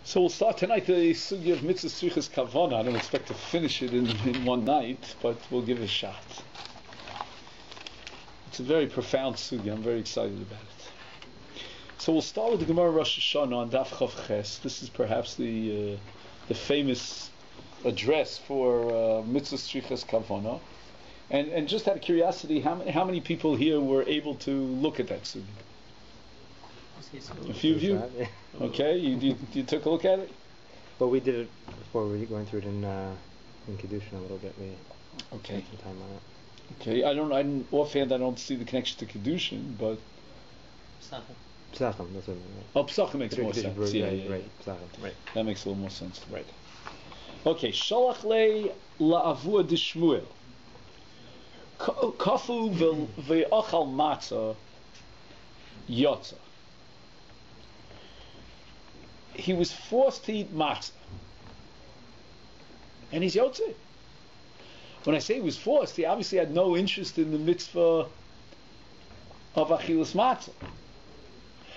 So we'll start tonight the sugya of mitzvah strichas kavana. I don't expect to finish it in one night, but we'll give it a shot. It's a very profound sugya. I'm very excited about it. So we'll start with the Gemara Rosh Hashanah on Daf Chav Ches. This is perhaps the famous address for mitzvah strichas kavana. And just out of curiosity, how many people here were able to look at that sugya? A few of you? Okay, you took a look at it? But we did it before. We were going through it in Kedushin a little bit. We spent some time on it. Okay, offhand I don't see the connection to Kedushin, but Psachim, that's what I mean. Right? Oh, Psachim makes more sense. Right. Psachim, right. That makes a little more sense. Right. Okay, Shalach le la'avua d'Shmuel kafu ve'achal matzah yotza. He was forced to eat matzah, and he's yotze. When I say he was forced, he obviously had no interest in the mitzvah of achilas matzah.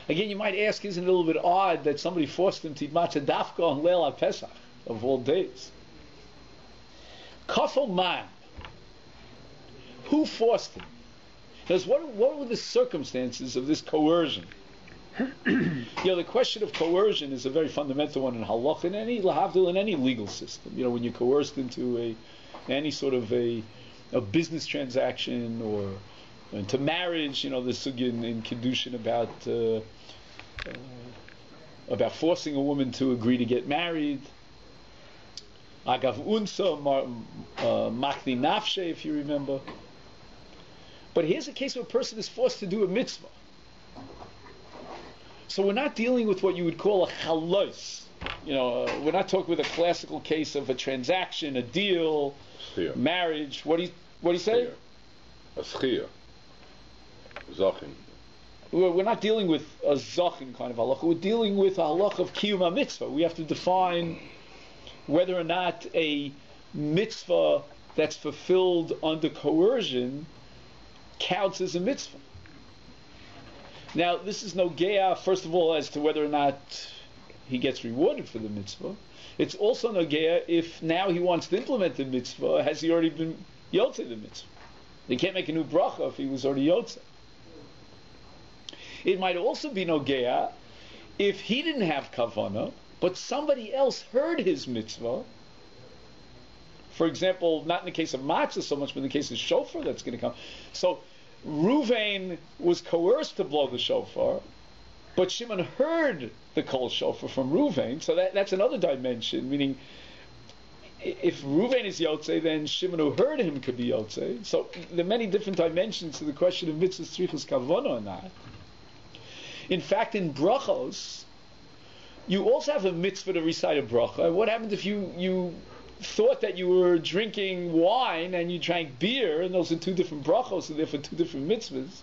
Again, you might ask, isn't it a little bit odd that somebody forced him to eat matzah dafka on Leil HaPesach, of all days? Kafel man. Who forced him? Because what were the circumstances of this coercion? The question of coercion is a very fundamental one in halach, in any lahavdil, in any legal system. When you're coerced into any sort of a business transaction or into marriage. There's sugya in Kedushin about forcing a woman to agree to get married. Agav unsa machni nafshe, if you remember. But here's a case where a person is forced to do a mitzvah. So we're not dealing with what you would call a chalos. We're not talking with a classical case of a transaction, a deal, Schia. Marriage. What do you say? A schia. Zachin. We're not dealing with a zachin kind of halacha. We're dealing with a halacha of kiyum mitzvah. We have to define whether or not a mitzvah that's fulfilled under coercion counts as a mitzvah. Now, this is no geya, first of all, as to whether or not he gets rewarded for the mitzvah. It's also no geya if now he wants to implement the mitzvah, has he already been yotze the mitzvah? He can't make a new bracha if he was already yotze. It might also be no geya if he didn't have kavana, but somebody else heard his mitzvah. For example, not in the case of matzah so much, but in the case of shofar that's going to come. So Ruvain was coerced to blow the shofar, but Shimon heard the kol shofar from Ruvain, so that's another dimension, meaning if Ruvain is yotze, then Shimon who heard him could be yotze. So there are many different dimensions to the question of mitzvah strichas kavana or not. In fact, in brachos, you also have a mitzvah to recite a bracha. What happened if you thought that you were drinking wine and you drank beer, and those are two different brachos, so therefore two different mitzvahs.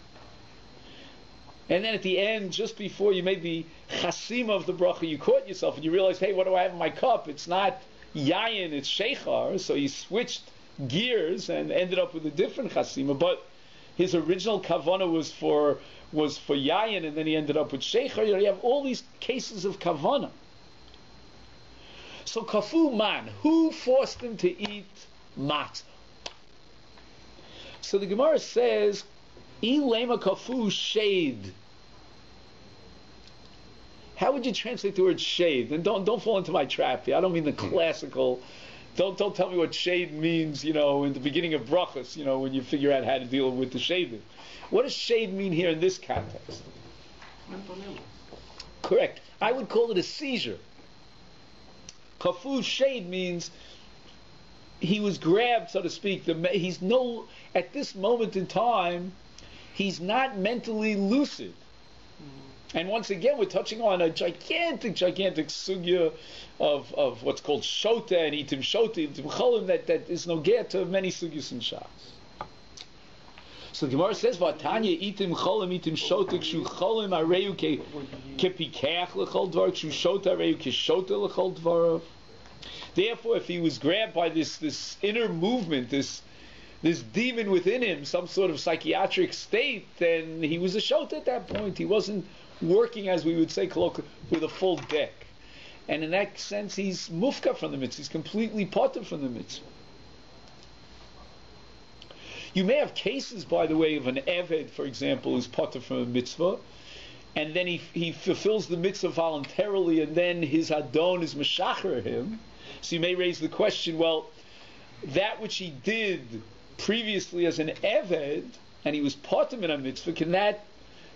And then at the end, just before you made the chasima of the bracha, you caught yourself and you realized, hey, what do I have in my cup? It's not yayin, it's sheikhar. So you switched gears and ended up with a different chasima. But his original kavana was for yayin, and then he ended up with sheikhar. You have all these cases of kavana. So kafu man, who forced him to eat matzah? So the Gemara says, ilema kafu shade. How would you translate the word shade? And don't fall into my trap here. I don't mean the classical. Don't tell me what shade means. In the beginning of brachas. When you figure out how to deal with the shade. What does shade mean here in this context? Correct. I would call it a seizure. Kafu shade means he was grabbed, so to speak. At this moment in time, he's not mentally lucid. And once again, we're touching on a gigantic sugya of what's called shota and itim shota, itim cholim, that is no get to many sugyas and shas. So the Gemara says, "Vatanya itim cholim itim shota kshu cholim areyu kepikach lechol dvar kshu shota areyu keshota lechol dvarav." Therefore, if he was grabbed by this inner movement, this demon within him, some sort of psychiatric state, then he was a shota at that point. He wasn't working, as we would say colloquially, with a full deck. And in that sense, he's mufka from the mitzvah. He's completely potter from the mitzvah. You may have cases, by the way, of an eved, for example, who's potter from a mitzvah, and then he fulfills the mitzvah voluntarily, and then his adon is meshacher him. So you may raise the question, well, that which he did previously as an eved, and he was potter in a mitzvah, can that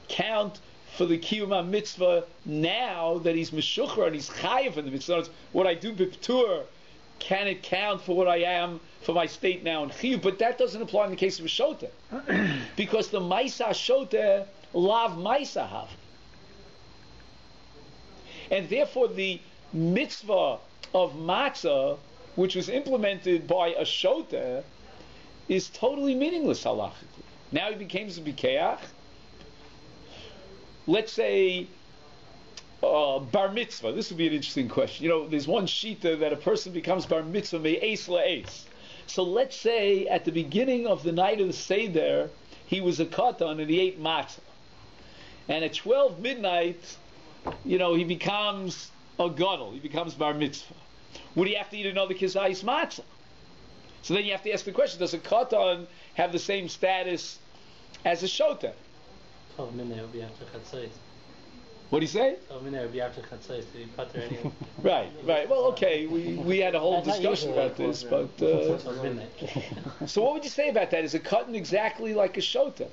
count for the kiyum mitzvah now that he's meshucher and he's chayiv in the mitzvah? So what I do b'ptur, can it count for what I am for my state now in chiyuv? But that doesn't apply in the case of a shota, because the maisa shota lav maisa hav, and therefore the mitzvah of matzah, which was implemented by a shota, is totally meaningless halachically. Now he becomes a bikeach. Let's say bar mitzvah. This would be an interesting question. There's one shita that a person becomes bar mitzvah me'es la'es. So let's say at the beginning of the night of the Seder, he was a katan and he ate matzah. And at 12 midnight, he becomes a gadol. He becomes bar mitzvah. Would he have to eat another kizayis matzah? So then you have to ask the question, does a katan have the same status as a shota? 12 minutes will be after chatzos. What do you say? 12 minutes will be after chatzos, so you put there anyway. Right. Well, okay, we had a whole discussion about this, but... So what would you say about that? Is a katan exactly like a shota?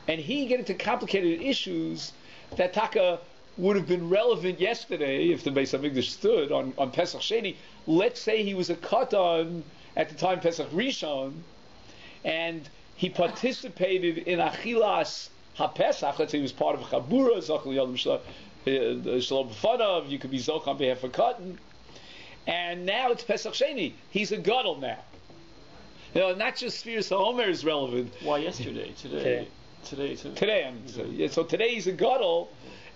And he get into complicated issues that taka would have been relevant yesterday if the Beis HaMikdash stood on Pesach Sheni. Let's say he was a katan at the time Pesach Rishon, and he participated in Achilas HaPesach. Let's say he was part of a Chabura, Zachal Yadam Shalom B'fanav, you could be Zoch on behalf of katan, and now it's Pesach Sheni. He's a gadol now. Not just Sfiras HaOmer is relevant. Why yesterday? Today. So today he's a gadol,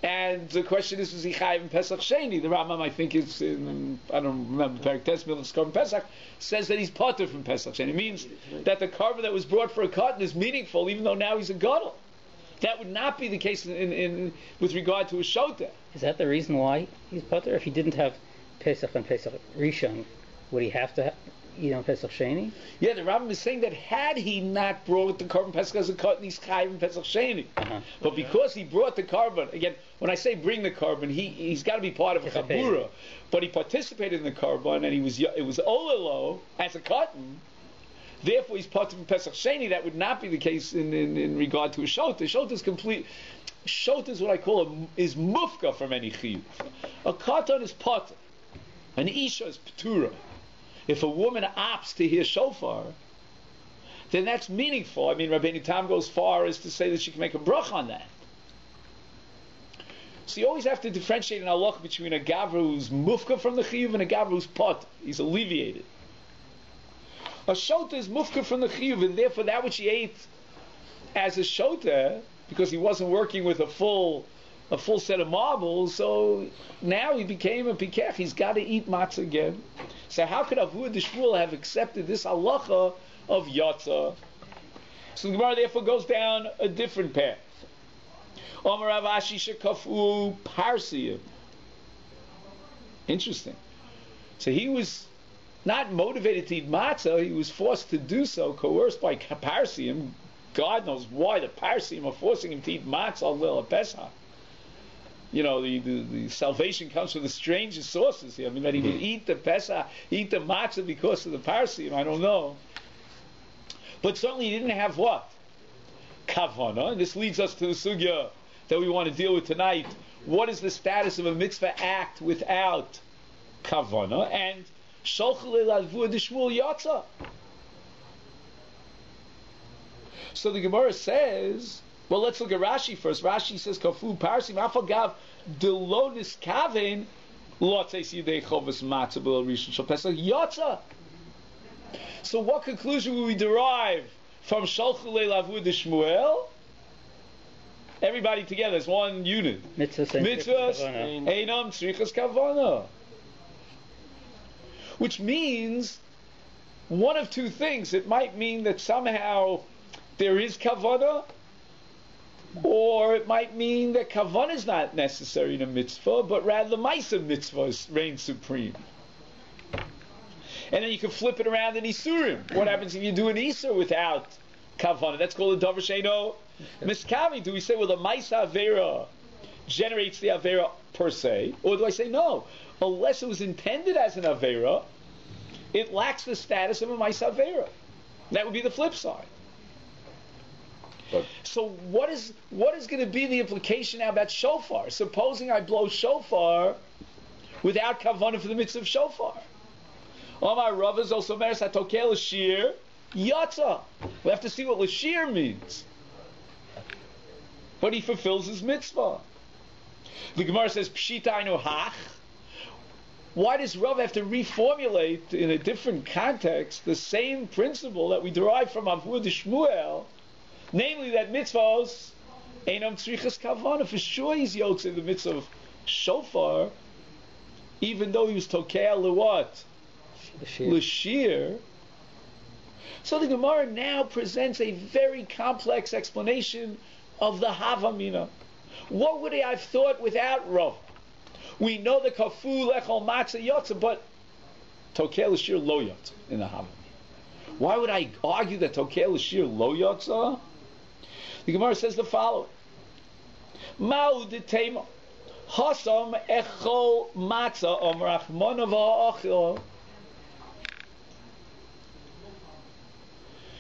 and the question is he chayiv in Pesach Sheni? The Rambam, I think it's in, I don't remember, Perek Tes Milchus Korban Pesach, says that he's potter from Pesach Sheni. It means that the korban that was brought for a katan is meaningful, even though now he's a gadol. That would not be the case with regard to a shota. Is that the reason why he's potter? If he didn't have Pesach and Pesach Rishon, would he have to eat on Pesach Sheni? Yeah, the Rambam is saying that had he not brought the korban Pesach as a katan, he's chayiv in Pesach Sheni. But because he brought the korban, again, when I say bring the korban, he's got to be part of a chabura. But he participated in the korban, and it was olelo as a katan. Therefore, he's part of Pesach Sheni. That would not be the case in regard to a shota. Shota is complete. Shota is what I call is mufka from any chiyuv. A katan is potter. An isha is petura. If a woman opts to hear shofar, then that's meaningful. I mean, Rabbeinu Tam goes far as to say that she can make a brach on that. So you always have to differentiate in halacha between a gavra who's mufka from the chiyuv and a gavra who's pot. He's alleviated. A shota is mufka from the chiyuv, and therefore that which he ate as a shota, because he wasn't working with a full set of marbles, so now he became a pikech. He's got to eat matzah again. So how could Avur the Shmuel have accepted this halacha of Yatzah? So the Gemara therefore goes down a different path. Omer Rav Ashi shekafu parsiyim. Interesting. So he was not motivated to eat matzah, he was forced to do so, coerced by parsiyim. God knows why the parsiyim are forcing him to eat matzah on Leil HaPesach. The salvation comes from the strangest sources here. I mean, that he would eat the Pesach, eat the matzah because of the parsim, I don't know. But certainly he didn't have what? Kavana. And this leads us to the sugya that we want to deal with tonight. What is the status of a mitzvah act without Kavana? And Sholchel Lavur de Shmuel Yatza. So the Gemara says, well, let's look at Rashi first. Rashi says, "Kafu parsim afagav delonis kaven lotzes yidei chovas matzah b'el rishon shel Pesach yotza." So, what conclusion will we derive from Sholchel Lavur de Shmuel? Everybody together as one unit. Mitzvahs einam tzrichas kavana, which means one of two things. It might mean that somehow there is kavana, Or it might mean that kavanah is not necessary in a mitzvah, but rather the ma'isa mitzvah reigns supreme. And then you can flip it around in Isurim. What happens if you do an Isur without kavanah? That's called a davar sheino miskami. Do we say, well, the ma'isa avera generates the avera per se? Or do I say, no, unless it was intended as an avera, it lacks the status of a ma'isa avera. That would be the flip side. So what is going to be the implication now about shofar? Supposing I blow shofar without kavanah for the mitzvah of shofar. Omar Rav is also meres hatokel l'shir yatza. We have to see what l'shir means. But he fulfills his mitzvah. The Gemara says pshita inu hach. Why does Rav have to reformulate in a different context the same principle that we derive from Avud Shmuel? Namely, that mitzvahs einam tzrichas kavanah. For sure, he's yotze the mitzvah of shofar, even though he was tokeah lewat l'shir. So the Gemara now presents a very complex explanation of the havamina. What would I have thought without Rav? We know the kafu lechol matzah yotze, but tokeah l'shir lo yotze in the havamina. Why would I argue that tokeah l'shir lo yotze? The Gemara says the following: Ma'u detema hasam echol matzah omrachmona va'achil.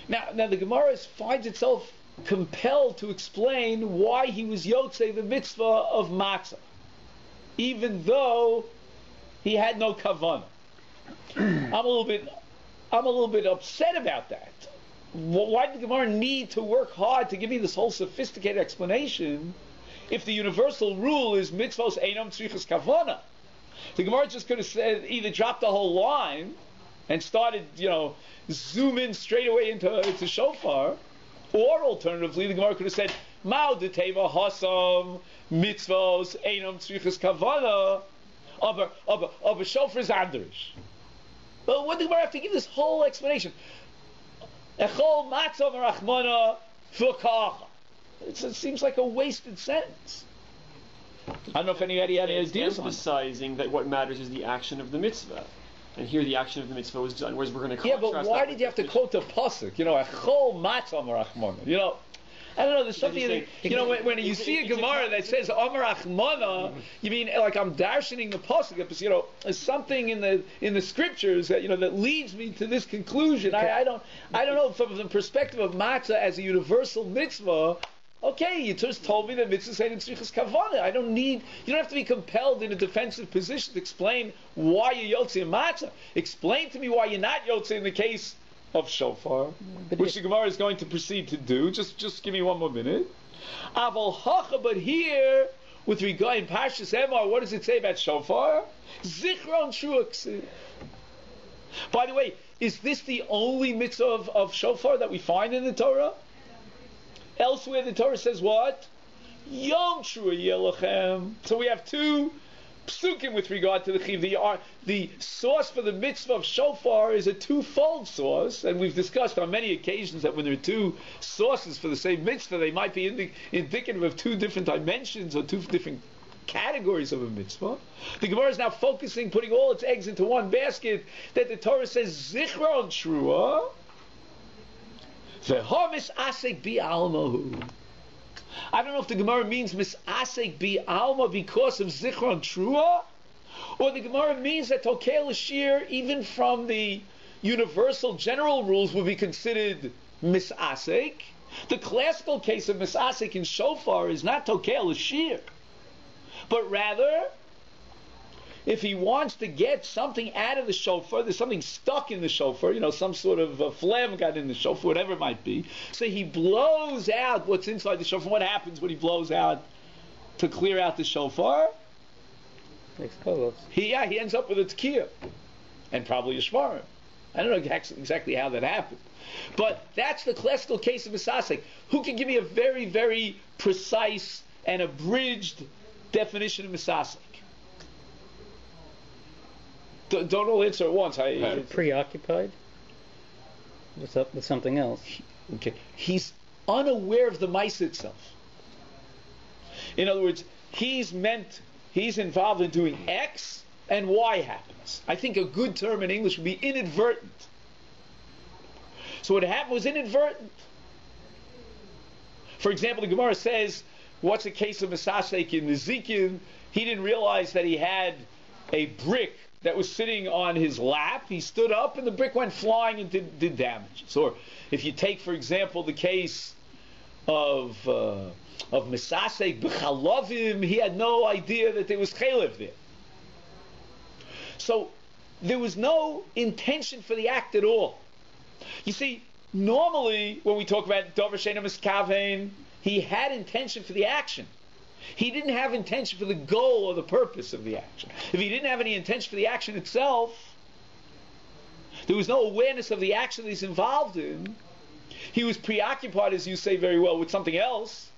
Now the Gemara finds itself compelled to explain why he was yotzei the mitzvah of matzah, even though he had no kavanah. I'm a little bit upset about that. Why did the Gemara need to work hard to give me this whole sophisticated explanation if the universal rule is mitzvos einam tzrichas kavanah? The Gemara just could have said, either dropped the whole line and started, zoom in straight away into shofar, or alternatively, the Gemara could have said, Ma'u deteva hasam mitzvos einam tzrichas kavanah, aber shofar is anderish. But what did the Gemara have to give this whole explanation? Echol matzah v'rachmana v'kacha. It seems like a wasted sentence. I don't know if anybody had any ideas on it. Emphasizing that what matters is the action of the mitzvah. And here the action of the mitzvah was done, whereas we're going to contrast that. Yeah, but why did you have to quote the pasuk? Echol matzah v'rachmana. I don't know, there's something when you see a Gemara that says Amar Achmana, you mean like I'm darshaning the pasuk, because there's something in the scriptures that that leads me to this conclusion. Okay. I don't know, from the perspective of matzah as a universal mitzvah. Okay, you just told me that mitzvah saying tzrichas kavanah. You don't have to be compelled in a defensive position to explain why you're yotzei in matzah. Explain to me why you're not yotzei in the case of shofar, which the Gemara is going to proceed to do. Just give me one more minute. Aval hacha, but here, with regard in Parshas Emor, what does it say about shofar? Zichron DOV. By the way, is this the only mitzvah of shofar that we find in the Torah? Elsewhere, the Torah says what? Yom Trua Yelachem. So we have two psukim with regard to the chiv. The source for the mitzvah of shofar is a twofold source, and we've discussed on many occasions that when there are two sources for the same mitzvah, they might be indicative of two different dimensions or two different categories of a mitzvah. The Gemara is now putting all its eggs into one basket, that the Torah says Zichron Trua v'homis asek bi almahu. I don't know if the Gemara means misasek bi alma because of Zichron Trua, or the Gemara means that tokeah l'shir, even from the universal general rules, would be considered misasek. The classical case of misasek in shofar is not tokeah l'shir, but rather, if he wants to get something out of the shofar, there's something stuck in the shofar, some sort of phlegm got in the shofar, whatever it might be. So he blows out what's inside the shofar. What happens when he blows out to clear out the shofar? He ends up with a tkiyah and probably a shvarim. I don't know exactly how that happened. But that's the classical case of misasek. Who can give me a very, very precise and abridged definition of misasek? Don't all answer at once. Preoccupied with something else. Okay. He's unaware of the mice itself. In other words, he's involved in doing X, and Y happens. I think a good term in English would be inadvertent. So what happened was inadvertent. For example, the Gemara says, what's the case of Misasek in Nezikin? He didn't realize that he had a brick that was sitting on his lap. He stood up and the brick went flying and did damage. Or if you take, for example, the case of Misasek B'chalovim, he had no idea that there was chalev there. So there was no intention for the act at all. You see, normally when we talk about Dover Sheina Miskavein, he had intention for the action. He didn't have intention for the goal or the purpose of the action. If he didn't have any intention for the action itself, there was no awareness of the action that he's involved in. He was preoccupied, as you say very well, with something else.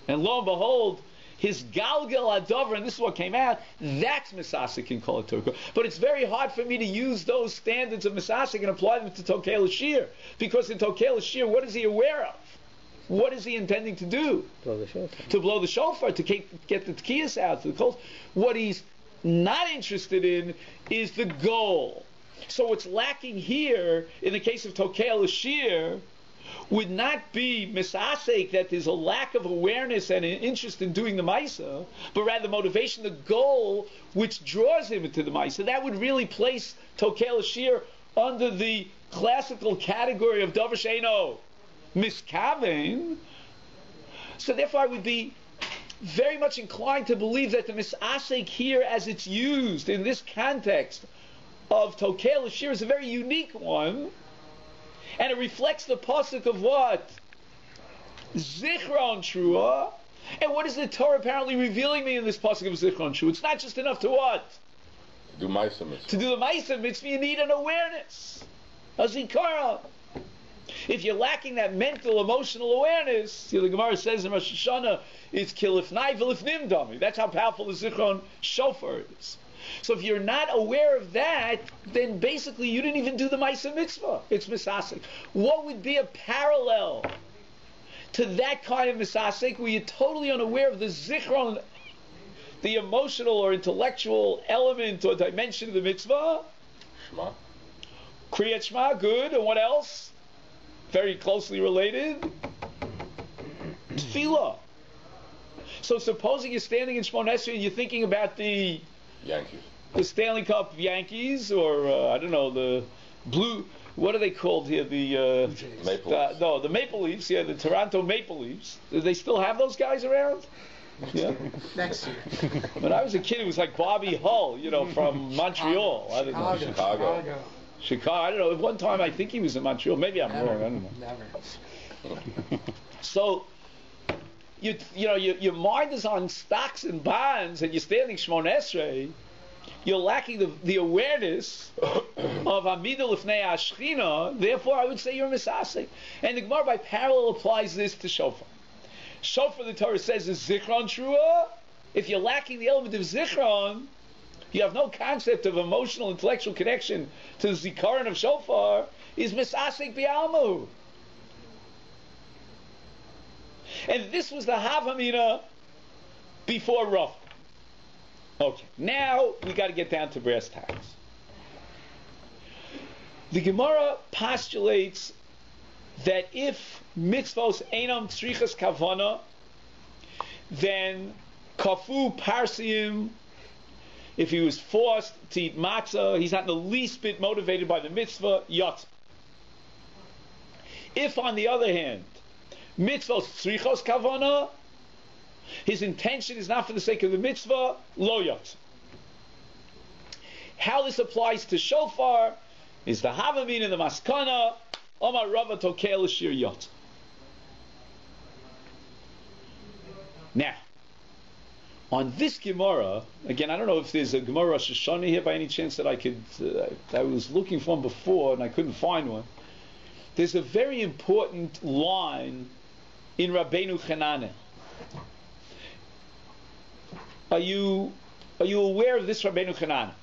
And lo and behold, his Galgal Adover, and this is what came out, that's Misasik in Kol HaTorah. But it's very hard for me to use those standards of Misasik and apply them to Tokei L'Shir. Because in Tokei L'Shir, what is he aware of? What is he intending to do? Blow the shofar. To blow the shofar, to get the tkiyas out, to the coals. What he's not interested in is the goal. So what's lacking here, in the case of Tokei L'Shir, would not be misasek that there's a lack of awareness and an interest in doing the Maisa, but rather the motivation, the goal, which draws him into the Maisa. That would really place Tokei L'Shir under the classical category of Dover Sheino Miskavein. So therefore I would be very much inclined to believe that the misasek here, as it's used in this context of Tokei L'Shir, is a very unique one. And it reflects the pasuk of what? Zichron Trua. And what is the Torah apparently revealing me in this pasuk of Zichron Trua? It's not just enough to what? To do Maisa Mitzvah. To do the Maisa Mitzvah, you need an awareness. A Zikara. If you're lacking that mental, emotional awareness, the Gemara says in Rosh Hashanah, it's kilifnai v'lifnim dami. That's how powerful the Zichron Shofar is. So if you're not aware of that, then basically you didn't even do the Maisa Mitzvah. It's Misasek. What would be a parallel to that kind of Misasek where you're totally unaware of the Zichron, the emotional or intellectual element or dimension of the Mitzvah? Shema. Kriyat Shema, good. And what else? Very closely related. Tefillah. So supposing you're standing in Shmon Esrei and you're thinking about the Yankees. The Stanley Cup Yankees, or I don't know, the blue. What are they called here? The Maple Leafs. No, the Maple Leafs. Yeah, the Toronto Maple Leafs. Do they still have those guys around? Yeah. Next year. When I was a kid, it was like Bobby Hull, from Montreal. I don't know. Chicago. I don't know. At one time, I think he was in Montreal. Maybe I'm wrong. I don't know. Never. So. Your mind is on stocks and bonds, and you're standing Shmon Esrei. You're lacking the awareness of Amidah Lifnei Ashchina. Therefore, I would say you're misasek. And the Gemara by parallel applies this to shofar. Shofar, the Torah says, is Zichron Trua. If you're lacking the element of Zichron, you have no concept of emotional, intellectual connection to the Zikaron of shofar, is misasek bi'almu. And this was the Havamina before Rav. Okay, now we got to get down to brass tacks. The Gemara postulates that if mitzvos einam tzrichas kavana, then kafu parsiim, if he was forced to eat matzah, he's not in the least bit motivated by the mitzvah, yotz. If, on the other hand, mitzvos tzrichos kavana, his intention is not for the sake of the mitzvah, lo yotz. How this applies to shofar is the havamin and the maskana, Omar Rava Tokei L'Shir yotz. Now, on this Gemara, again, I don't know if there's a Gemara Rosh Hashanah here by any chance that I could, I was looking for one before and I couldn't find one. There's a very important line in Rabbeinu Chananel. Are you aware of this Rabbeinu Chananel?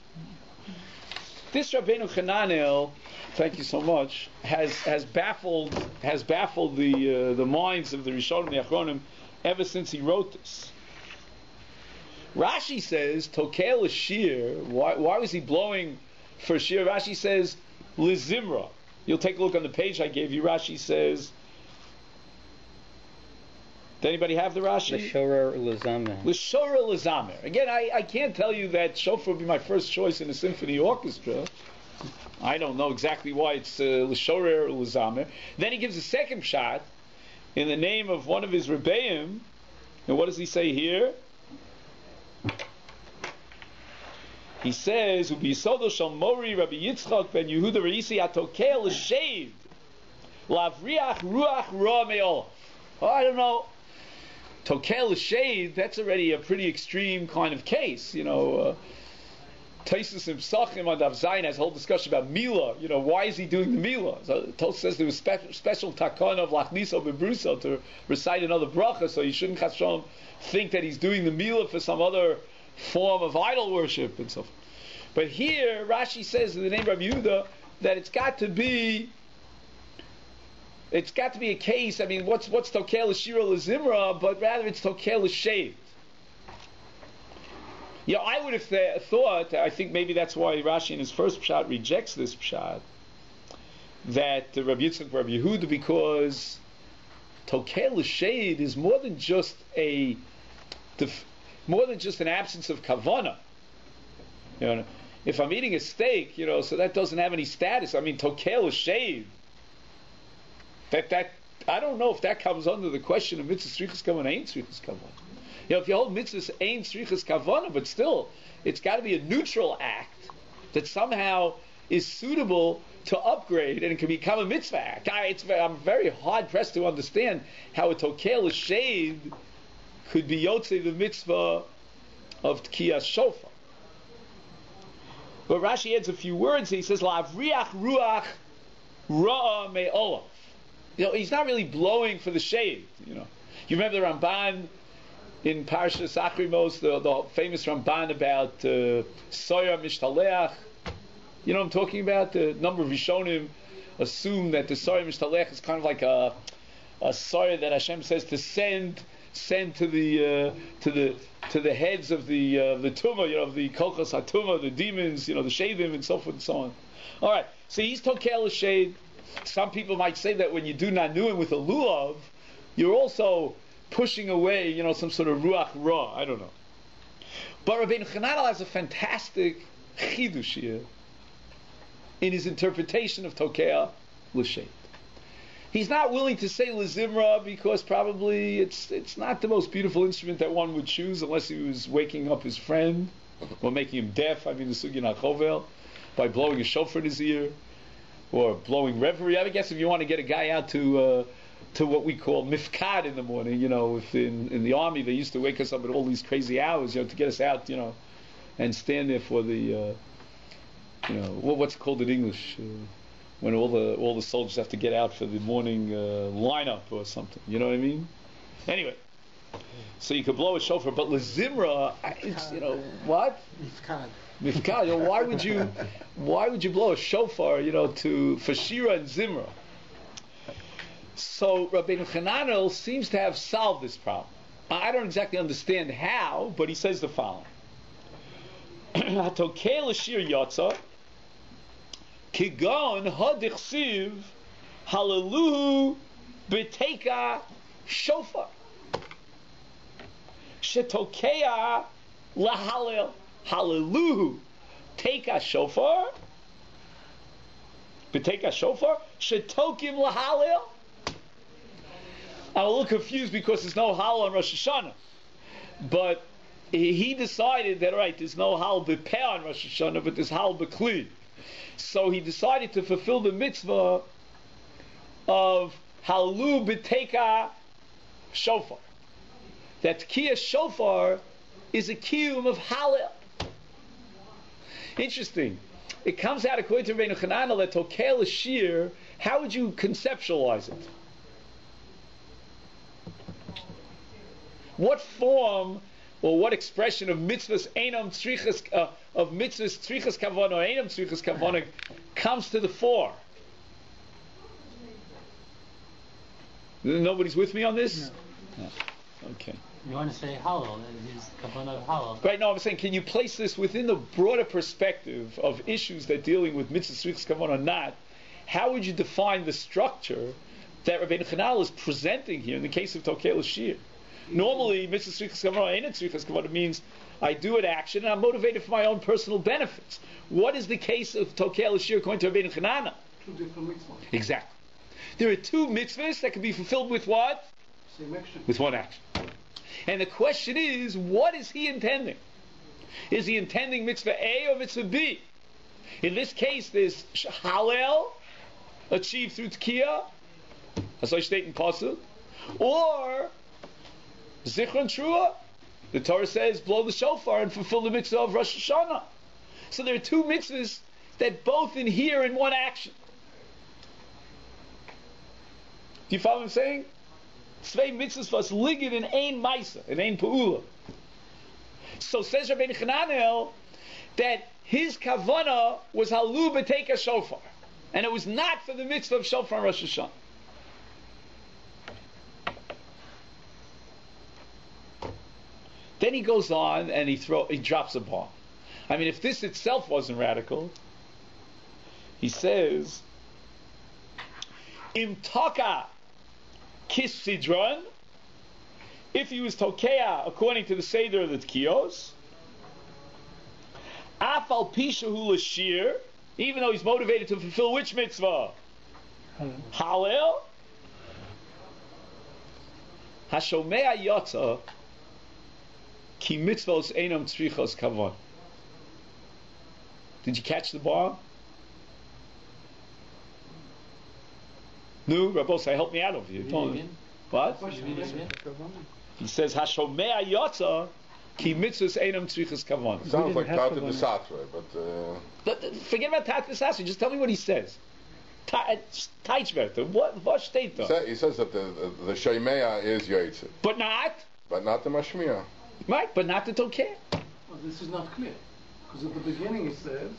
This Rabbeinu Chananel, thank you so much, has baffled the minds of the Rishonim, the Achronim, ever since he wrote this. Rashi says tokel shir. Why was he blowing for shir? Rashi says lizimra. You'll take a look on the page I gave you. Rashi says. Does anybody have the Rashi? L'shorer l'zamer. L'shorer l'zamer. Again, I can't tell you that shofar would be my first choice in a symphony orchestra. I don't know exactly why it's l'shorer l'zamer. Then he gives a second shot in the name of one of his rebbeim. And what does he say here? He says, "Ubiyisodo shel Mori Rabbi Yitzchak ben Yehuda Reisi atokel l'shev lavriach ruach ra me'ol." Oh, I don't know. Tokel l'shev, that's already a pretty extreme kind of case. Taisus and Psachim on Daf Zayin has a whole discussion about Mila. Why is he doing the Mila? So Tos says there was special takana of Lachniso Bebruso to recite another bracha, so you shouldn't Chashon think that he's doing the Mila for some other form of idol worship and so forth. But here, Rashi says in the name of Rabbi Yehuda that it's got to be a case. I mean, what's Tokel l'shira l'zimra, but rather it's Tokel l'shev. I would have thought, I think maybe that's why Rashi in his first pshat rejects this pshat, that Rabbi Yitzchak, Rabbi Yehuda, because Tokel l'shev is more than just an absence of kavana. If I'm eating a steak, so that doesn't have any status. I mean, Tokel l'shev. That I don't know if that comes under the question of mitzvah tzrichas kavana, ain't tzrichas kavana. If you hold mitzvahs ain't tzrichas kavana, but still, it's got to be a neutral act that somehow is suitable to upgrade and it can become a mitzvah act. I'm very hard pressed to understand how a tokel l'shev could be yotzei the mitzvah of tkiyas shofar. But Rashi adds a few words. He says la'avriach ruach ra'a me'olav. He's not really blowing for the shade. You remember the Ramban in Parshas Achrimos, the famous Ramban about Soya Mishtaleach. You know what I'm talking about? The number of Rishonim assume that the Soya Mishtaleach is kind of like a Soya that Hashem says to send to the heads of the Tumah, of the Kolchos HaTumah, the demons, the Shadim, and so forth and so on. All right, so he's Tokel Shade. Some people might say that when you do Nanuim with a lulav, you're also pushing away, some sort of ruach ra. I don't know. But Rabbeinu Chananel has a fantastic chidush here in his interpretation of Tokel l'shev. He's not willing to say l'zimra because probably it's not the most beautiful instrument that one would choose unless he was waking up his friend or making him deaf. I mean, the Sugya Nachovel, by blowing a shofar in his ear. Or blowing reverie. I guess if you want to get a guy out to what we call mifkad in the morning, if in the army they used to wake us up at all these crazy hours, to get us out, and stand there for the, what's it called in English, when all the soldiers have to get out for the morning lineup or something. You know what I mean? Anyway, so you could blow a shofar, but l'zimra, what? Mifkad. Mifkad. Why would you blow a shofar, for shira and zimra? So Rabbeinu Chananel seems to have solved this problem. I don't exactly understand how, but he says the following: Hatokel l'shir yotza kigon hadichsiv hallelu b'teika shofar shetokea lahalel. Hallelu, take a shofar, b'teka shofar, shetokim lahalel. I'm a little confused because there's no hal on Rosh Hashanah, but he decided that there's no hal b'peh on Rosh Hashanah, but there's hal b'kli. So he decided to fulfill the mitzvah of hallelu b'teka shofar. That tkiyas shofar is a kiyum of hallel. Interesting. It comes out according to Rabbeinu Chananel that Tokel l'shir. How would you conceptualize it? What form or what expression of mitzvahs einam tzrichas kavana or einam tzrichas kavana comes to the fore? Nobody's with me on this? No. Okay. You want to say halal, and his kavana of halal. Right now, I'm saying, can you place this within the broader perspective of issues that dealing with mitzvah tzrichas kavana or not? How would you define the structure that Rabbi Chanal is presenting here in the case of Tokei L'Shir? Normally, mitzvah tzrichas kavana, ain't tzrichas kavana means I do an action and I'm motivated for my own personal benefits. What is the case of Tokei L'Shir according to Rabbi Chanana? Two different mitzvahs. Exactly. There are two mitzvahs that can be fulfilled with what? Same action. With one action. And the question is, what is he intending? Is he intending mitzvah A or mitzvah B? In this case, there's halal, achieved through tkiyah, as I state in Pasuk, or Zichron Trua. The Torah says, blow the shofar and fulfill the mitzvah of Rosh Hashanah. So there are two mitzvahs that both inhere in one action. Do you follow what I'm saying? Zwei mitzvahs was liggen in ein Maisa, in ein Pa'ula. So says Rabbi Chananel that his kavana was halu b'teika shofar, and it was not for the mitzvah of shofar and Rosh Hashanah. Then he goes on and he drops a bomb. I mean, if this itself wasn't radical, he says, Im taka kis sidron, if he was tokea according to the seder of the tkiyos, afal pishahu l'shir, even though he's motivated to fulfill which mitzvah? Halel. Hashomea yotza ki mitzvos einam tzrichos kavon. Did you catch the bar? No, Rabbosai, help me out over here. What? He says, Hashomea yotza ki mitzvos einam tzrichos kavon. Sounds like Tata de Satre, but... Forget about Tata de Satre, just tell me what he says. Teichwerter, what steht da? He says that the Shemea is Yaitse. But not? But not the Mashmiya. Right, but not the Tokeh. Well, this is not clear. Because at the beginning he says,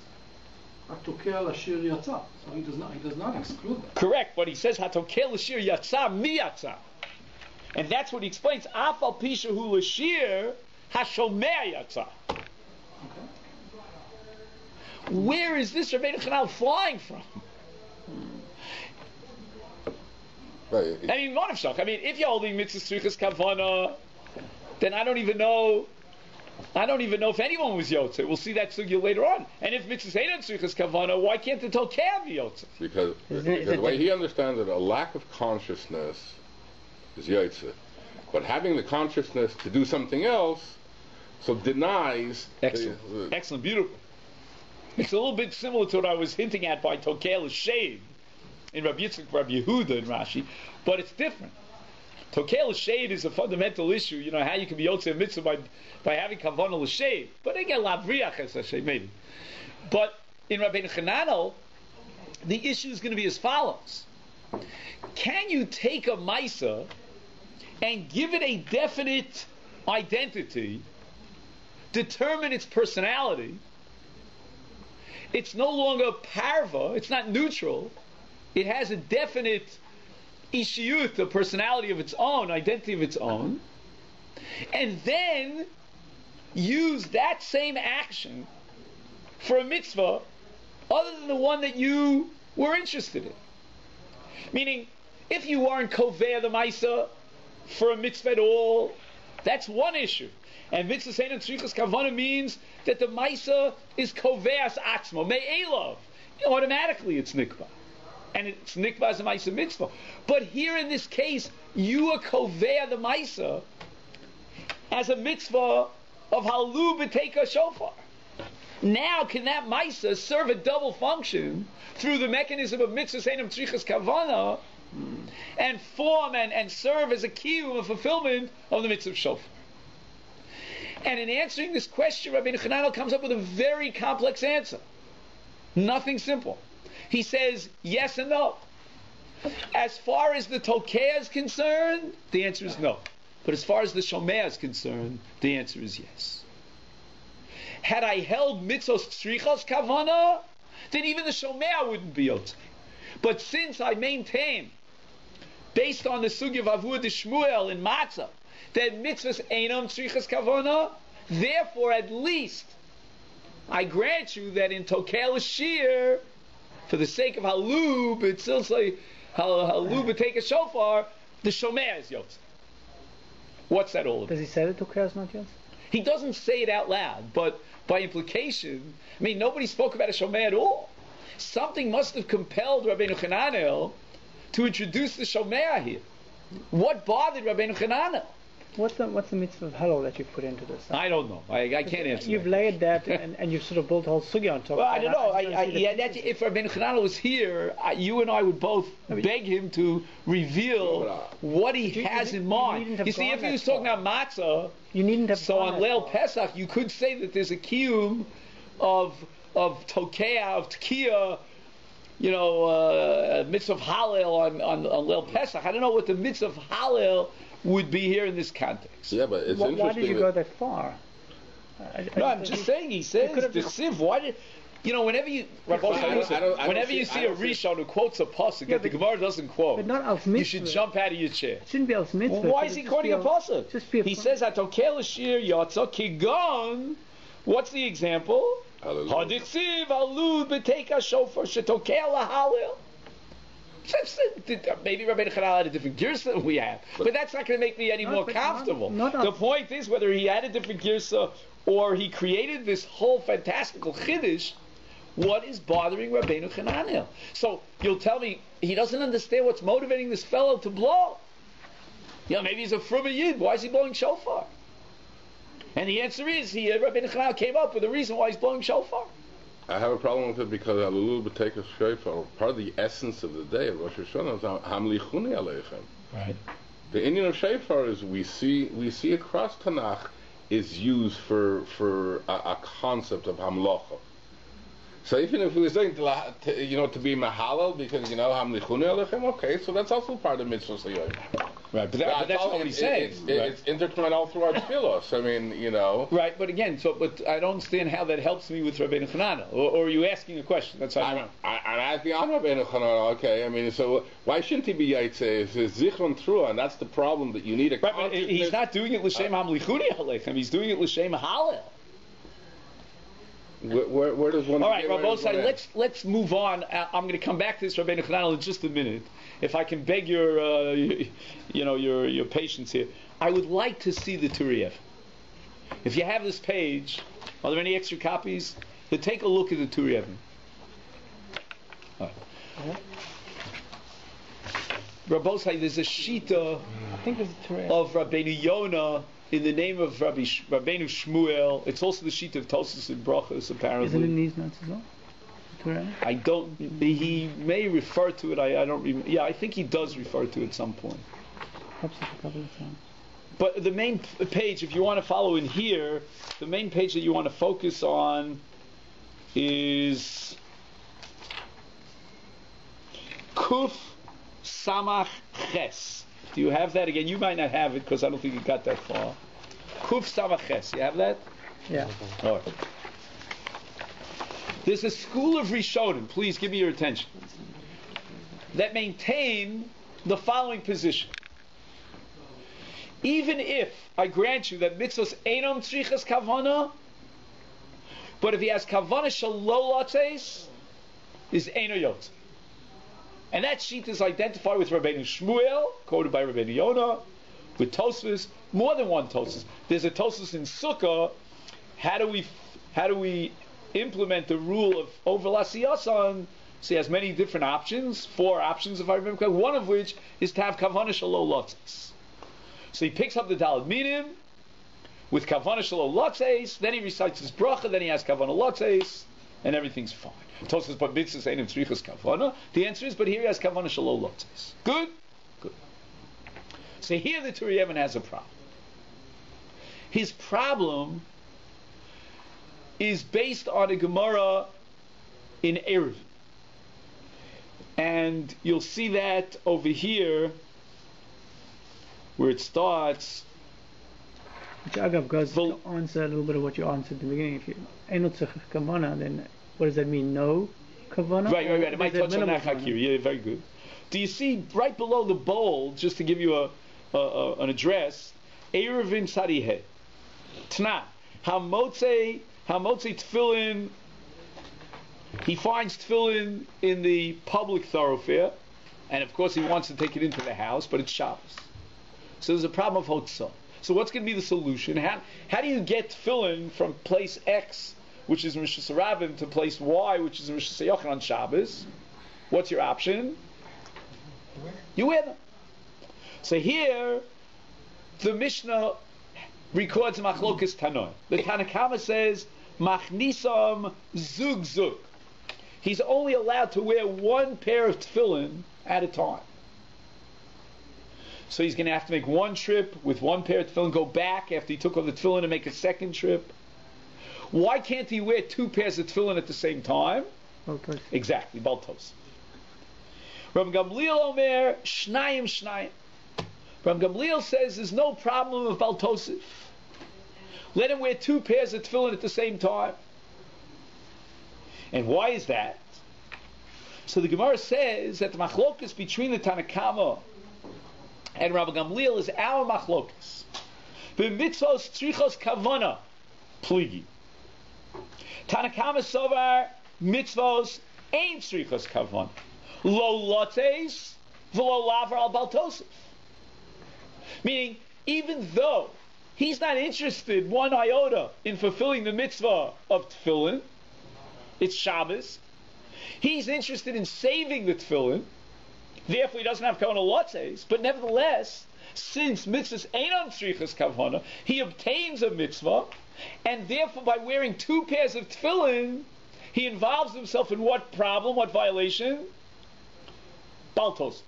Hatokeh l'ashir yatsa. So he does not exclude that. Correct, but he says, Hatokeh l'ashir yatsa mi yatsa. And that's what he explains. Afal pishahu l'ashir hashomea yatsa. Okay. Where is this Rabbeinu Chanal flying from? Right. I mean, if you're holding mitzvah tzrichas kavana, then I don't even know if anyone was yotze. We'll see that sugya later on. And if mitzvah ain't tzrichas kavana, why can't the tokeh be yotze? Because the way he understands it, a lack of consciousness is yotze. But having the consciousness to do something else, so denies... Excellent, beautiful. It's a little bit similar to what I was hinting at by tokeh l'shev in Rabbi Yitzchak, Rabbi Yehuda, and Rashi, but it's different. Tokeh l'shev is a fundamental issue. You know how you can be yotze mitzvah by having kavanah l'shev, but again lavriach es Hashem maybe. But in Rabbeinu Chananel, the issue is going to be as follows: can you take a maisa and give it a definite identity, determine its personality? It's no longer parva, it's not neutral, it has a definite ishiyut, a personality of its own, identity of its own, and then use that same action for a mitzvah other than the one that you were interested in. Meaning, if you aren't kovea the maisa for a mitzvah at all, that's one issue. And mitzvah seinan tzrichas kavana means that the maisa is koveas atzmo me'elov. Automatically, it's nikba, and it's nikba as a maisa mitzvah. But here in this case, you are kovea the maisa as a mitzvah of halu b'teika shofar. Now, can that maisa serve a double function through the mechanism of mitzvah seinan tzrichas kavana and form and serve as a kiyum, a fulfillment of the mitzvah of shofar? And in answering this question, Rabbi Chananel comes up with a very complex answer. Nothing simple. He says yes and no. As far as the tokeh is concerned, the answer is no. But as far as the shomeh is concerned, the answer is yes. Had I held mitzvos tzrichos kavana, then even the shomeh wouldn't be yotze. But since I maintain, based on the sugya of Avua de Shmuel in Matzah, that mitzvahs einam tzrichas kavana. Therefore, at least, I grant you that in tokel shir, for the sake of halub, it's still say halub take a shofar, the shomea is yotz. What's that all about? Does he say that tokel is not yotz? He doesn't say it out loud, but by implication, I mean, nobody spoke about a shomea at all. Something must have compelled Rabbeinu Chananel to introduce the shomea here. What bothered Rabbeinu Chananel? What's the mitzvah of halal that you've put into this? I don't know. I can't answer. You've laid that and you've sort of built a whole sugya on top. Well, I don't know. If Rabbeinu Chananel was here, you and I would both beg him to reveal what he has in mind. You see, if he was talking about matzah, you needn't have. So on Leil Pesach, you could say that there's a kiyum of tokea, of tkiya, mitzvah of halal on Leil Pesach. I don't know what the mitzvah of halal would be here in this context. Yeah, but it's interesting. Why did you go that far? I'm just saying. He says the siv. Why did whenever you see a Rishon who quotes a pasuk that the Gemara doesn't quote, but not als mitzvah. You should jump out of your chair. It shouldn't be als mitzvah. Well, why is he quoting a pasuk? He says atokel shir yatsa kigon. What's the example? Hadichsiv alud b'teika shofar shetokel lahalil. Maybe Rabbeinu Chananel had a different girsa than we have, but that's not going to make me any more comfortable. The point is whether he had a different girsa or he created this whole fantastical chiddush. What is bothering Rabbeinu Chananel? So you'll tell me he doesn't understand what's motivating this fellow to blow. Maybe he's a fruma yid. Why is he blowing shofar? And the answer is Rabbeinu Chananel came up with a reason why he's blowing shofar. I have a problem with it because Alulu b'teika shofar, part of the essence of the day of Rosh Hashanah is hamlichuni aleichem. Right. The Indian of shofar is we see across Tanakh is used for a concept of hamlocha. So even if he was saying to be mahalal because hamlichuni aleichem, okay, so that's also part of mitzvah sayom. Right, but that's not what he's saying. It's intertwined all through our tefillos. I mean, Right, but again, but I don't understand how that helps me with Rabbeinu Chananel. Or are you asking a question? That's how I'm asking on Rabbeinu Chananel. Okay, I mean, so why shouldn't he be yaitze? If it's Zichron Trua, and that's the problem that you need a. Right, but he's not doing it l'shem hamlichuni aleichem. He's doing it l'shem halal. Where does one? All right, Rabbi, let's move on. I'm going to come back to this Rabbeinu Chananel in just a minute. If I can beg your patience here, I would like to see the Turiev. If you have this page, are there any extra copies? Then take a look at the Turiev. Rabbi, there's a shita of Rabbeinu Yonah in the name of Rabbeinu Shmuel. It's also the sheet of Tosfos and Brachos, apparently. Is it in these notes as well? I don't. He may refer to it. I don't remember. Yeah, I think he does refer to it at some point. But the main page, if you want to follow in here, the main page that you want to focus on is Kuf Samach Ches. Do you have that again? You might not have it because I don't think you got that far. Kuf Samach Ches. You have that? Yeah. All right. There's a school of Rishonim, please give me your attention, that maintain the following position. Even if I grant you that mitzvahs einam tzrichas kavana, but if he has kavana shalolates, is eino yotze. And that sheet is identified with Rabbeinu Shmuel, quoted by Rabbeinu Yonah, with Tosfos, more than one Tosfos. There's a Tosfos in Sukkah. How do we implement the rule of overlasiyasan? So he has many different options, 4 options if I remember correctly, one of which is to have kavana shalolates. So he picks up the Daled Minim with kavana shalolates, then he recites his bracha, then he has kavana lates, and everything's fine. Tosfos but mitzvahs einim tzrichas kavana. The answer is, but here he has kavana shalolates. Good? Good. So here the Tur Yemen has a problem. His problem is based on a Gemara in Erev. And you'll see that over here, where it starts. Which Agav goes to answer a little bit of what you answered at the beginning. If you Einot Tzrichas Kavana, then what does that mean? No Kavana? Right. It might touch on that Hakir. Yeah, very good. Do you see right below the bold, just to give you an address, Erevin Tzadihe. Tna. Hamotze tefillin. He finds tefillin in the public thoroughfare, and of course he wants to take it into the house, but it's Shabbos. So there's a problem of hotzah. So what's going to be the solution? How do you get tefillin from place X, which is Rosh Hashanah, to place Y, which is Rosh Hashanah on Shabbos? What's your option? You wear them. So here, the Mishnah records Machlokas Tanoi. The Tanakama says, Machnisam zug zug. He's only allowed to wear one pair of tefillin at a time. So he's going to have to make one trip with one pair of tefillin, go back after he took off the tefillin and make a second trip. Why can't he wear two pairs of tefillin at the same time? Baltos. Exactly, Baltos. Rabbi Gamliel Omer, Shnayim Shnayim. Rabbi Gamliel says there's no problem of Baltosif. Let him wear two pairs of tefillin at the same time. And why is that? So the Gemara says that the machlokas between the Tanakama and Rabbi Gamliel is our machlokas. B'mitzvos tzrichos kavana pligi. Tanakama sovar mitzvos ein tzrichos kavana. Lo lotes v'lo lavar al baltosif. Meaning, even though he's not interested one iota in fulfilling the mitzvah of tefillin, it's Shabbos, he's interested in saving the tefillin, therefore he doesn't have kavana lotes, but nevertheless, since mitzvahs einon tzrichas kavana, he obtains a mitzvah, and therefore by wearing two pairs of tefillin, he involves himself in what problem, what violation? Baltos.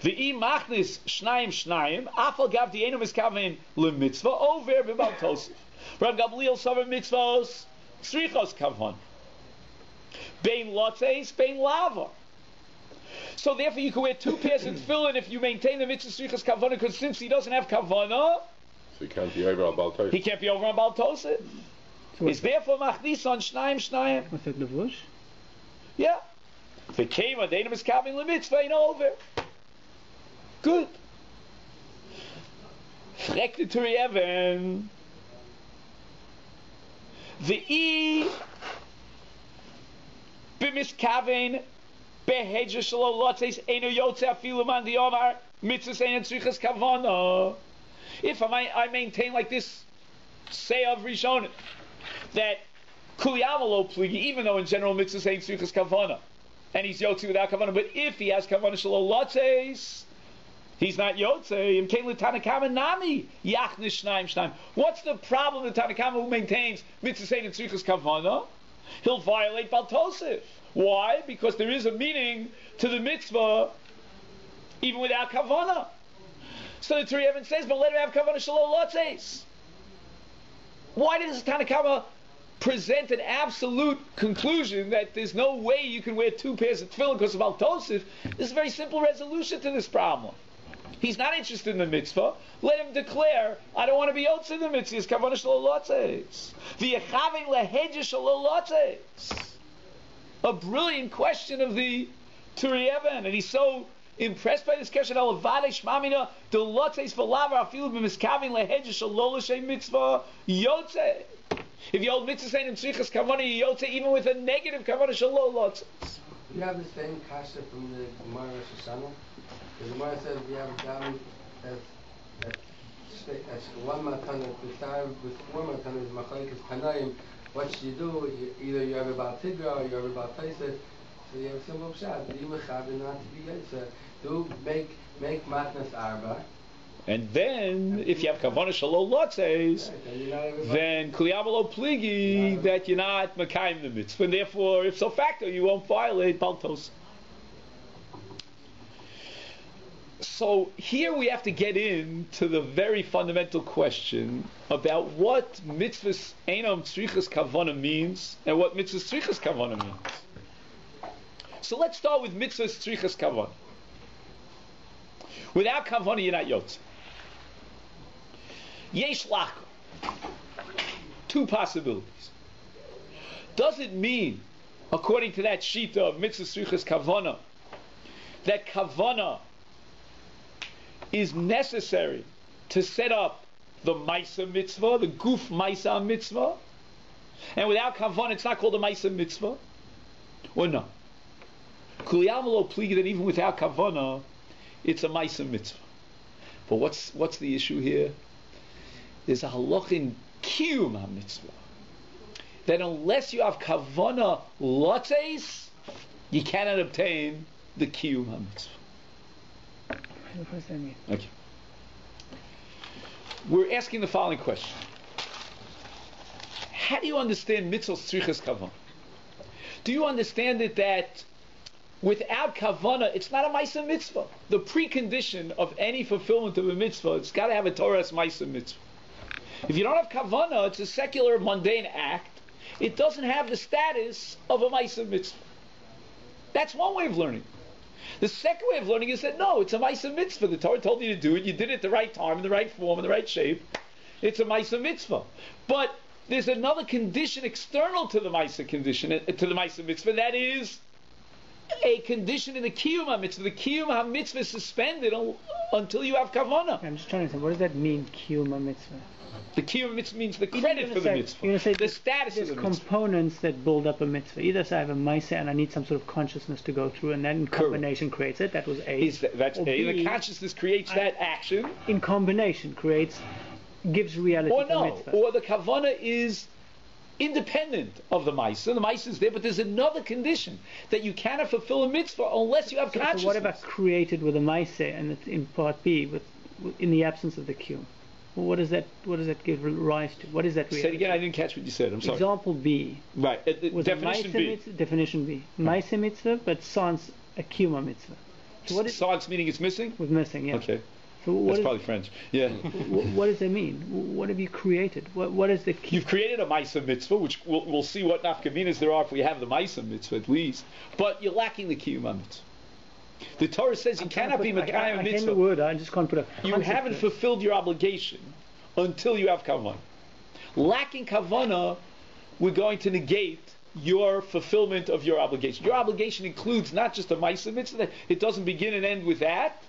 The machnis shnayim shnayim afal gav dienu miskaven lemitzvah over b'baltos. Rabbi Gamliel savar mitzvos tzrichos kavon. Bein lotes, bein lava. So therefore you can wear two pairs of tefillin if you maintain the mitzvah tzrichos kavon, because since he doesn't have kavana, so he can't be over on baltos. He can't be over on baltos. So it's therefore machnis on shnayim shnayim. What's that, levush? Yeah. The keva deinu miskaven lemitzvah ain't over. Good. Frekt to Even. The b'miskaven behedja shelo lotzes eno yotze afilu man di omar mitzvahs ein tzrichas kavana. If I maintain like this say of Rishonim that kuliyamalo pligi, even though in general mitzvahs ein tzrichas kavana, and he's yotze without kavana, but if he has kavana shelo lotzes, he's not Yotze. Im Kain Tanakama Nami Yachnish Shnaim Shnaim. What's the problem with Tanakama who maintains mitzvah and tzrichas kavana? He'll violate Baltosif. Why? Because there is a meaning to the mitzvah even without kavana. So the Torah says, but let him have kavana shalom lotzes. Why does Tanakama present an absolute conclusion that there's no way you can wear two pairs of tefillin because of Baltosif? There's a very simple resolution to this problem. He's not interested in the mitzvah. Let him declare, I don't want to be yotze in the mitzvah. It's kavana shelo lotzes. V'yechavin lehedja shelo lotzes. A brilliant question of the Turi Even, and he's so impressed by this question. Alavade shmamina de lotzes v'lavar afilu b'miskavin lehedja shelo l'shem mitzvah yotze. If you hold mitzvah and tzrichas kavana yotze, even with a negative kavana shelo lotzes. You have the same kasha from the Gemara Shoshana. The Gemara says we have a gabi as one matana with one matana is machlekes panayim. What should you do? Either you have a Baal Tigra or you have a Baal Taiseh. So you have a simple pshat. You mechaber not to be yotze. Do make matnas arba. And then, if you have kavana shelo lotzes, then kliyavalo pligi that you're not mekayim the mitzvah, and therefore, if so facto, you won't violate baltos. So here we have to get into the very fundamental question about what mitzvahs einam tzrichas kavana means and what mitzvahs tzrichas kavana means. So let's start with mitzvahs tzrichas kavana. Without kavana, you're not yotze. Yesh lach. Two possibilities. Does it mean, according to that shita of mitzvahs tzrichas kavana, that kavana is necessary to set up the Maisa mitzvah, the Guf Maisa mitzvah, and without Kavanah it's not called a Maisa mitzvah? Or no? Kuliyamalo pligi that even without Kavanah it's a Maisa mitzvah. But what's the issue here? There's a halach in Kiyum HaMitzvah that unless you have Kavanah Lotzeis, you cannot obtain the Kiyum HaMitzvah. What does that mean? Okay. We're asking the following question. How do you understand mitzvah's tzrichas kavanah? Do you understand it that without kavanah, it's not a maisa mitzvah? The precondition of any fulfillment of a mitzvah, it's got to have a Torah's maisa mitzvah. If you don't have kavanah, it's a secular, mundane act. It doesn't have the status of a maisa mitzvah. That's one way of learning. The second way of learning is that no, it's a maisa mitzvah. The Torah told you to do it. You did it at the right time, in the right form, in the right shape. It's a maisa mitzvah. But there's another condition external to the maisa condition, to the maisa mitzvah. That is a condition in the kiyum ha-mitzvah. The kiyum ha-mitzvah is suspended until you have kavanah. I'm just trying to say, what does that mean, kiyum ha-mitzvah? The kiyum mitzvah means the credit for the mitzvah. You're going to say the status of the mitzvah. There's components that build up a mitzvah. Either say I have a maisa and I need some sort of consciousness to go through, and that in combination creates it. That was A. That's A. The consciousness creates that action. In combination gives reality to the mitzvah. Or the kavanah is independent of the maisa. The maisa is there, but there's another condition that you cannot fulfill a mitzvah unless you have consciousness. So what about created with a maisa and it's in part B, in the absence of the kiyum? Well, what does that give rise to? What is that reality? Say it again, I didn't catch what you said. I'm sorry. Example B. Right. Definition B. Definition B. Maisa mitzvah, but sans a kiyum mitzvah. So sans meaning it's missing? With missing, yeah. Okay. So that's probably French. Yeah. What does that mean? What have you created? What is the key? You've created a Maisa mitzvah, which we'll see what nafkaminas there are if we have the Maisa mitzvah at least. But you're lacking the kiyum mitzvah. The Torah says you cannot be Mekayim mitzvah. I the word, I just can't put a... You haven't fulfilled your obligation until you have kavanah. Lacking kavanah, we're going to negate your fulfillment of your obligation. Your obligation includes not just a Maisa mitzvah. It doesn't begin and end with that.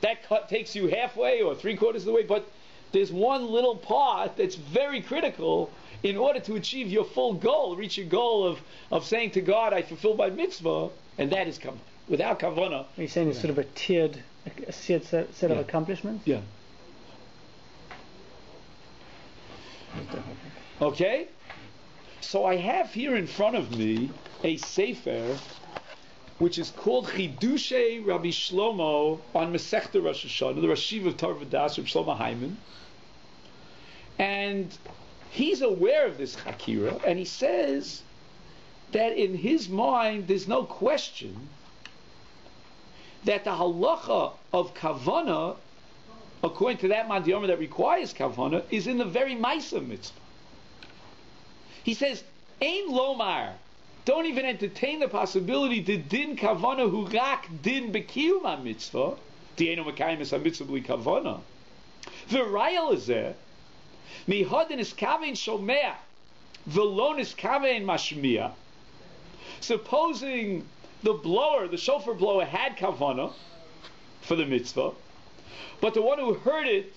That takes you halfway or 3/4 of the way, but there's one little part that's very critical in order to achieve your full goal, reach your goal of saying to God, I fulfilled my mitzvah, and that is kavanah. Without kavanah... Are you saying it's sort of a tiered set of accomplishments? Yeah. Okay? So I have here in front of me a sefer which is called Chidushe Rabbi Shlomo on Masechta Rosh Hashanah, the Rashiv of Torah V'das, Rabbi Shlomo Hyman. And he's aware of this Chakira, and he says that in his mind there's no question that the halacha of kavanah, according to that mandiyoma that requires kavanah, is in the very Maisa mitzvah. He says, Ein lomar, don't even entertain the possibility that din kavanah hu rak din bekiyum ha-mitzvah, di'enu mekayim es ha-mitzvah b'li kavanah. V'raya lezeh, mihadin is kavein shomea, v'lon is kavein mashmiya. Supposing the shofar blower had kavanah for the mitzvah, but the one who heard it,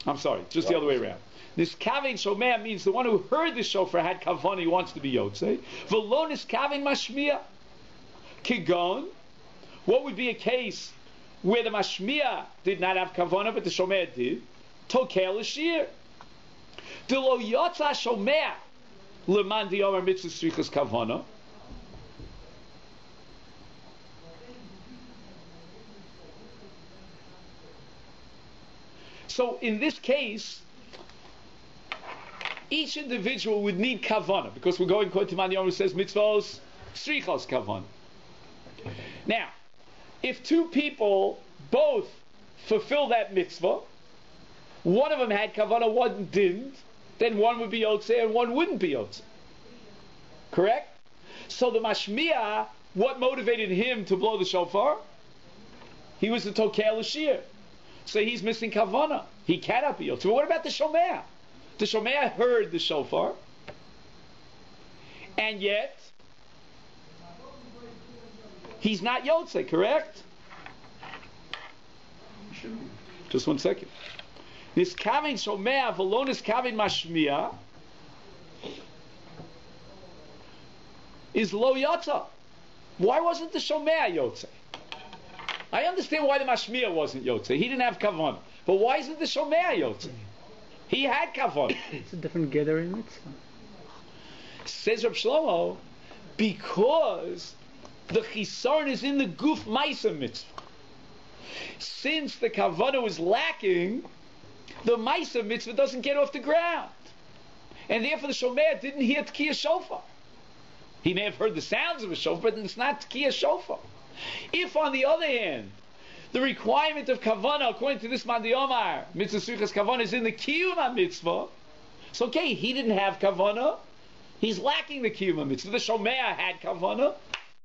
the other way around. This kavein shomea means the one who heard the shofar had kavanah, he wants to be yotzei. V'lo is kavein mashmiya. Kigon, what would be a case where the mashmiya did not have kavanah, but the shomea did? Tokel l'shir. D'lo yotza shomea leman diyomer mitzvah strichas kavanah. So in this case, each individual would need kavanah, because we're going according to Man Yom, who says mitzvos strichos kavanah. Now, if two people both fulfill that mitzvah, one of them had kavanah, one didn't, then one would be yotzei and one wouldn't be yotzei. Correct? So the mashmiya, what motivated him to blow the shofar? He was the tokel l'shir. So he's missing kavanah. He cannot be yotzei. But what about the shomea? The shomea heard the shofar, and yet he's not yotzei, correct? Just 1 second. Niskaven shomea v'lo niskaven mashmiya is lo yotza. Why wasn't the shomea yotze? I understand why the mashmiya wasn't yotze. He didn't have kavanah. But why isn't the shomea yotze? He had kavanah. It's a different gathering mitzvah. Says Reb Shlomo, because the chisaron is in the guf maisa mitzvah. Since the kavanah was lacking, the maisa mitzvah doesn't get off the ground. And therefore the shomea didn't hear tkiyah shofar. He may have heard the sounds of a shofar, but it's not tkiyah shofar. If, on the other hand, the requirement of kavanah, according to this Mandi Omar, mitzvah srichas kavanah, is in the kiyum mitzvah, so okay, he didn't have kavanah, he's lacking the kiyum mitzvah. The shomea had kavanah,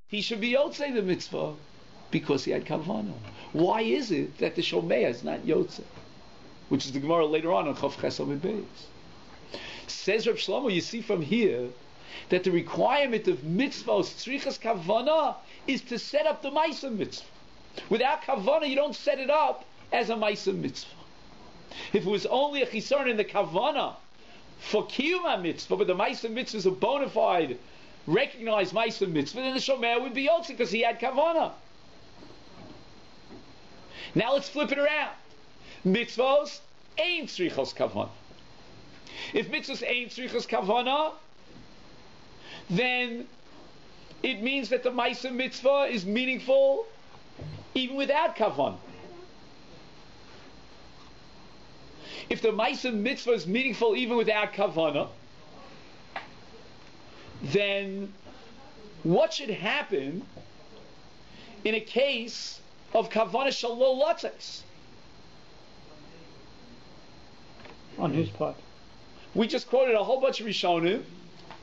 he should be yotzei the mitzvah because he had kavanah. Why is it that the shomea is not yotzei? Which is the Gemara later on Chav Ches Amud Beis. Says Reb Shlomo, you see from here that the requirement of mitzvahs tzrichas kavanah is to set up the Maisa mitzvah. Without kavanah, you don't set it up as a Maisa mitzvah. If it was only a chisaron in the kavanah for kiyum mitzvah, but the Maisa mitzvah is a bona fide, recognized Maisa mitzvah, then the shomea would be yotze because he had kavanah. Now let's flip it around. Mitzvahs ain't tzrichas kavanah. If mitzvahs ain't tzrichas kavanah, then it means that the Maisa mitzvah is meaningful even without kavanah. If the Maisa mitzvah is meaningful even without kavanah, then what should happen in a case of kavanah shelo latzes? On whose part? We just quoted a whole bunch of Rishonim,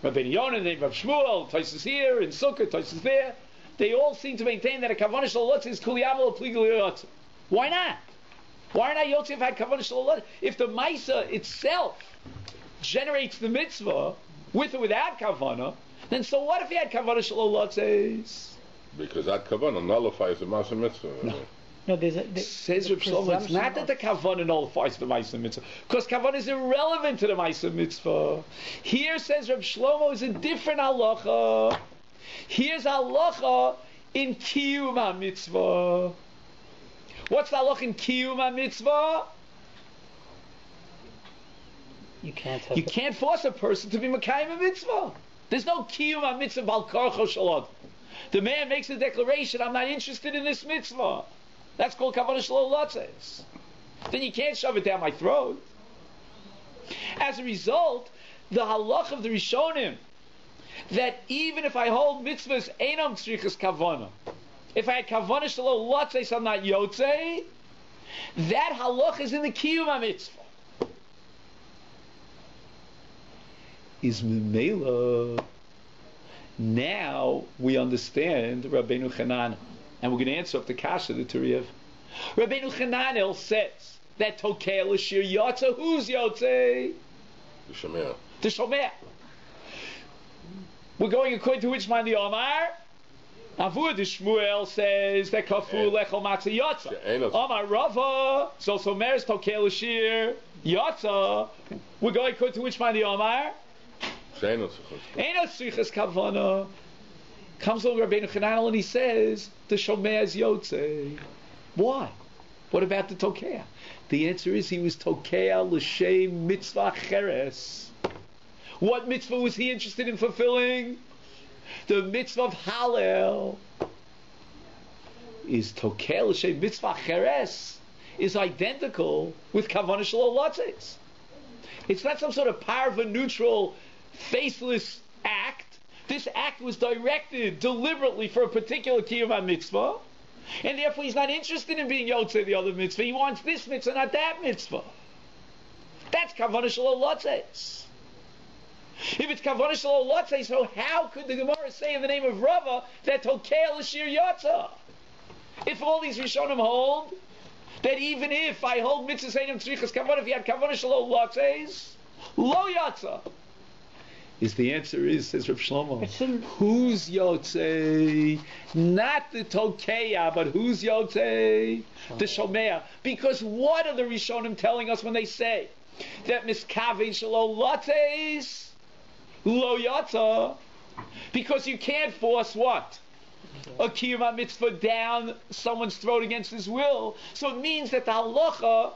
Rabbi Yonah, Rabbi Shmuel, Tosfos here, and Sukkah, Tosfos there. They all seem to maintain that a kavanah shelo latzes is kuliyamal pligul yotze. Why not? Why not Yotze had kavanah shelo latzes? If the Maisa itself generates the mitzvah with or without kavanah, then so what if he had kavanah shelo latzes? Because that kavanah nullifies the Maisa mitzvah. No, says Reb Shlomo, it's not that the kavanah nullifies the Maisa mitzvah, because kavanah is irrelevant to the Maisa mitzvah. Here, says Reb Shlomo, is a different halacha. Here's halacha in kiyum mitzvah. What's the halacha in kiyum mitzvah? You can't force a person to be mekayim a mitzvah. There's no kiyum mitzvah bal karcho shalot. The man makes a declaration, I'm not interested in this mitzvah. That's called kavanah shelo latzes. Then you can't shove it down my throat. As a result, the halach of the Rishonim, that even if I hold mitzvahs einam tzrichas kavanah, if I had kavanah shelo latzes, I'm not yotzei, that halach is in the kiyum mitzvah. Is memela. Now we understand Rabbeinu Chananel, and we're going to answer up the kasha the Turiev. Rabbeinu Chananel says that tokei l'shir yotze, who's yotzei? The shomea. The shomea. We're going according to which man the Omar? Avud Shmuel says that kafur lechol matzah yotze. Omar Rava, so meres tokei l'shir yotze. We're going according to which man the Omar? Eino tzrichas kavanah. Comes over Rabbeinu Chananel and he says the shomea is yotze. Why? What about the tokeah? The answer is he was tokeah l'shem mitzvah cheres. What mitzvah was he interested in fulfilling? The mitzvah of Hallel. Is tokeah l'shem mitzvah cheres is identical with kavanah shelo latzes. It's not some sort of parva neutral, faceless act. This act was directed deliberately for a particular kiyum mitzvah, and therefore he's not interested in being yotzei the other mitzvah. He wants this mitzvah, not that mitzvah. That's kavanah shelo latzes. If it's kavanah shelo latzes, so how could the Gemara say in the name of Rava that tokei l'shir yotza? If all these Rishonim hold that even if I hold mitzvahs einam tzrichas kavanah, if you had kavanah shelo latzes, lo yotza. The answer is, says Rav Shlomo, who's Yotzei? Not the Tokeya, but who's Yotzei? The Shomea. Because what are the Rishonim telling us when they say that Miskaven Shalo Lotzeis Lo Yotza? Because you can't force what? A Kiyum mitzvah down someone's throat against his will. So it means that the halacha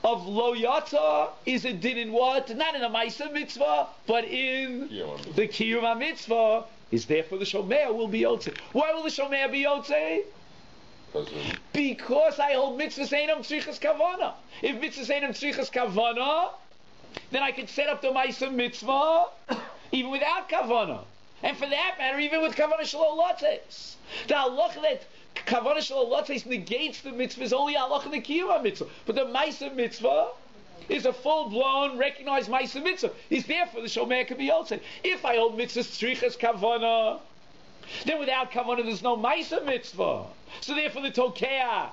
of Lo Yatza is a din in what? Not in a Maisa mitzvah, but in the Kiyum mitzvah. Is therefore the Shomea will be Yotzei. Why will the Shomea be Yotzei? Because I hold mitzvahs einam tzrichas kavana. If mitzvahs einam tzrichas kavana, then I can set up the Maisa mitzvah even without kavana. And for that matter, even with Kavana Shalom Lotzes. The halacha that Kavana Shalom Lotzes negates the mitzvah is only halacha in the Kiyum mitzvah. But the Maisa mitzvah is a full-blown, recognized Maisa mitzvah. Is therefore the Shomer can be Yotzei. If I hold mitzvahs tzrichas Kavana, then without Kavana there's no Maisa mitzvah. So therefore the Tokea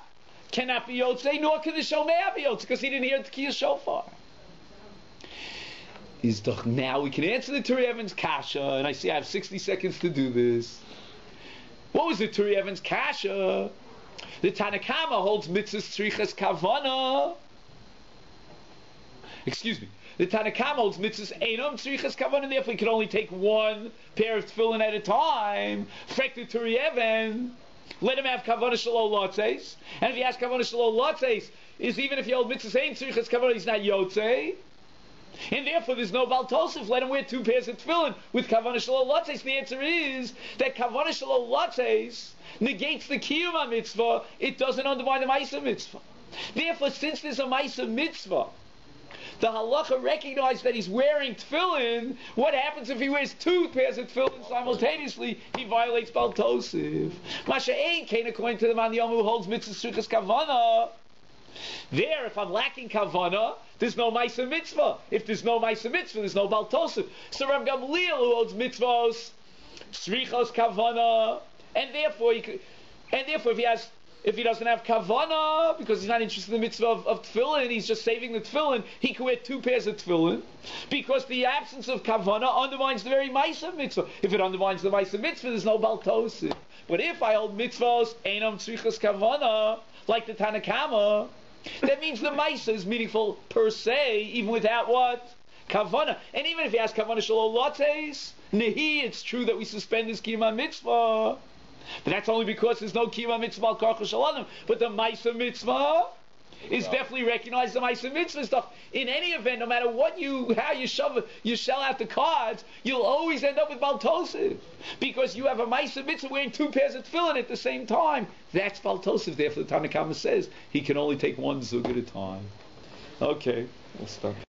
cannot be Yotzei, nor can the Shomer be Yotzei, because he didn't hear the Kiyah Shofar. Now we can answer the Turi Evans Kasha, and I see I have 60 seconds to do this. What was the Turi Evans Kasha? The Tanakama holds mitzvahs tzrichas kavana. Excuse me. The Tanakama holds mitzvahs einam tzrichas kavana, and therefore you can only take one pair of tefillin at a time. Frek the Turi Evan. Let him have kavana shalom lotzes. And if he has kavana shalom lotzes, is even if you hold mitzvahs ein tzrichas kavana, he's not yotzei. And therefore there's no Baal Tosef. Let him wear two pairs of tefillin with Kavana Shalom Lotzes. The answer is that Kavana Shalom Lotzes negates the Kiyum mitzvah. It doesn't undermine the Maisa mitzvah. Therefore, since there's a Maisa mitzvah, the halacha recognized that he's wearing tefillin. What happens if he wears two pairs of tefillin simultaneously? He violates Baal Tosef. Masha Ein Kain, according to the man Yom who holds mitzvah tzrichas kavana. There, if I'm lacking kavana, there's no Maisa mitzvah. If there's no Maisa mitzvah, there's no Baal Tosef. So Rav Gamliel, who holds mitzvahs tzrichos kavana, and therefore if he doesn't have kavana because he's not interested in the mitzvah of tefillin, he's just saving the tefillin, he can wear two pairs of tefillin because the absence of kavana undermines the very Maisa mitzvah. If it undermines the Maisa mitzvah, there's no Baal Tosef. But if I hold mitzvahs einam tzrichos kavana, like the Tanakama, that means the Maisa is meaningful per se, even without what? Kavana. And even if he has Kavana Shalom Lotzes, Nehi, it's true that we suspend his Kiyum mitzvah. But that's only because there's no Kiyum mitzvah al Karcha Shalom. But the Maisa mitzvah is definitely recognized the Maisa mitzvah stuff. In any event, no matter how you shell out the cards, you'll always end up with Baal Tosef. Because you have a Maisa mitzvah wearing two pairs of tefillin at the same time. That's Baal Tosef. Therefore the Tanakama says he can only take one zug at a time. Okay, we'll stop.